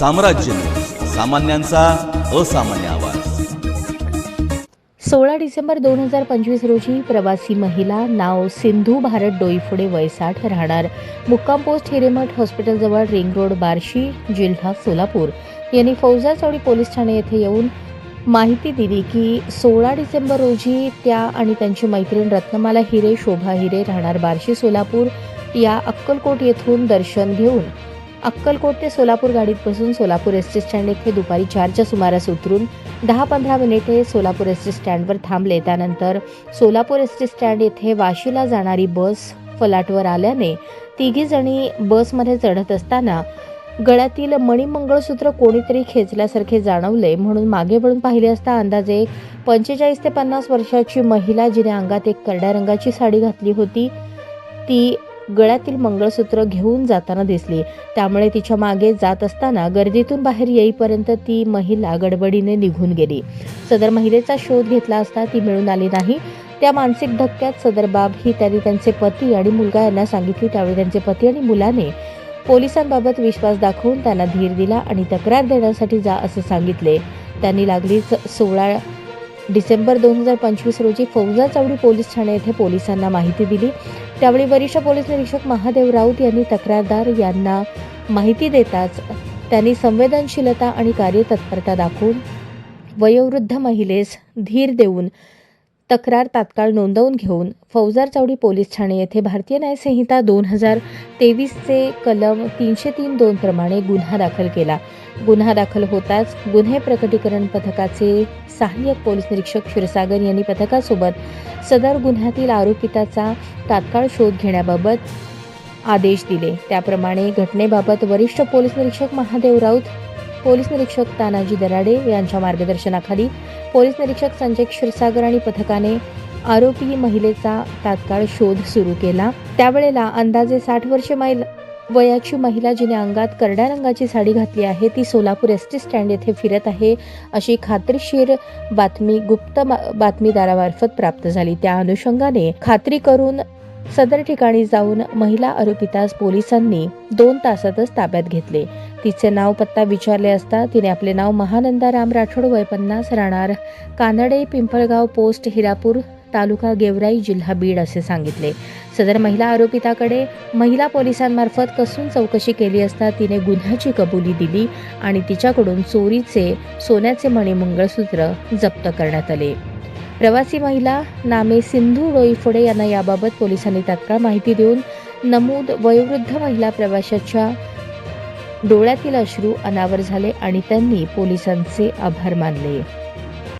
साम्राज्य न्यूज, सामान्यांचा असामान्य आवाज. 16 डिसेंबर 2025 रोजी प्रवासी महिला नाव सिंधू भारत डोईफोडे वय 60 राहणार मुक्काम पोस्ट हिरेमठ हॉस्पिटलजवळ रिंग रोड बार्शी जिल्हा सोलापूर यांनी फौजा चौडी पोलीस ठाणे येथे येऊन माहिती दिली की 16 डिसेंबर रोजी त्या आणि त्यांची मैत्रीण रत्नमाला हिरे शोभा हिरे राहणार बार्शी सोलापूर या अक्कलकोट येथून दर्शन घेऊन अक्कलकोट ते सोलापूर गाडीत बसून सोलापूर एसटी स्टँड येथे दुपारी 4च्या सुमारास उतरून 10-15 मिनिटे सोलापूर एसटी स्टँडवर थांबले. त्यानंतर सोलापूर एसटी स्टँड येथे वाशीला जाणारी बस फलाटवर आल्याने तिघी जणी बसमध्ये चढत असताना गळ्यातील मणिमंगळसूत्र कोणीतरी खेचल्यासारखे जाणवले म्हणून मागे वळून पाहिले असता अंदाजे 45 ते 50 वर्षाची महिला जिने अंगात एक करड्या रंगाची साडी घातली होती ती गळ्यातील मंगळसूत्र घेऊन जाताना दिसली. त्यामुळे तिच्या मागे जात असताना गर्दीतून बाहेर येईपर्यंत ती महिला गडबडीने निघून गेली. सदर महिलेचा शोध घेतला असता ती मिळून आली नाही. त्या मानसिक धक्क्यात सदर बाब ही त्यांनी त्यांचे पती आणि मुलगा यांना सांगितली. त्यावेळी त्यांचे पती आणि मुलाने पोलिसांबाबत विश्वास दाखवून त्यांना धीर दिला आणि तक्रार देण्यासाठी जा असे सांगितले. त्यांनी लागलीच 16 डिसेंबर 2025 रोजी फौजा चौडी पोलीस ठाणे येथे पोलिसांना माहिती दिली. त्यावेळी वरिष्ठ पोलीस निरीक्षक महादेव राऊत यांनी तक्रारदार यांना माहिती देताच त्यांनी संवेदनशीलता आणि कार्यतत्परता दाखवून वयोवृद्ध महिलेस धीर देऊन तक्रार तात्काळ नोंदवून घेऊन फौजा चौडी पोलीस ठाणे येथे भारतीय न्याय संहिता 2023 चे कलम 303(2) प्रमाणे गुन्हा दाखल केला. गुन्हा दाखल होताच गुन्हे प्रकटीकरण पथकाचे सहाय्यक पोलीस निरीक्षक क्षीरसागर यांनी पथकासोबत सदर गुन्ह्यातील आरोपिताचा तात्काळ शोध घेण्याबाबत आदेश दिले. त्याप्रमाणे घटनेबाबत वरिष्ठ पोलीस निरीक्षक महादेव राऊत, पोलीस निरीक्षक तानाजी दराडे यांच्या मार्गदर्शनाखाली पोलीस निरीक्षक संजय क्षीरसागर आणि पथकाने आरोपी महिलेचा तात्काळ शोध सुरू केला. त्यावेळेला अंदाजे 60 वर्षे वयाची महिला जिने अंगात करड्या रंगाची साडी घातली आहे ती सोलापूर एसटी स्टँड येथे फिरत आहे अशी खात्रीशीर बातमी गुप्त बातमीदारामार्फत प्राप्त झाली. त्या अनुषंगाने खात्री करून सदर ठिकाणी जाऊन महिला आरोपितास पोलिसांनी 2 तासातच ताब्यात घेतले. तिचे नाव पत्ता विचारले असता तिने आपले नाव महानंदा राम राठोड वय 50 राहणार कानडे पिंपळगाव पोस्ट हिरापूर तालुका गेवराई जिल्हा बीड असे सांगितले. सदर महिला आरोपिताकडे महिला पोलिसांमार्फत कसून चौकशी केली असता तिने गुन्ह्याची कबुली दिली आणि तिच्याकडून चोरीचे सोन्याचे मणिमंगळसूत्र जप्त करण्यात आले. प्रवासी महिला नामे सिंधू डोईफोडे यांना याबाबत पोलिसांनी तात्काळ माहिती देऊन नमूद वयोवृद्ध महिला प्रवाशाच्या डोळ्यातील अश्रू अनावर झाले आणि त्यांनी पोलिसांचे आभार मानले.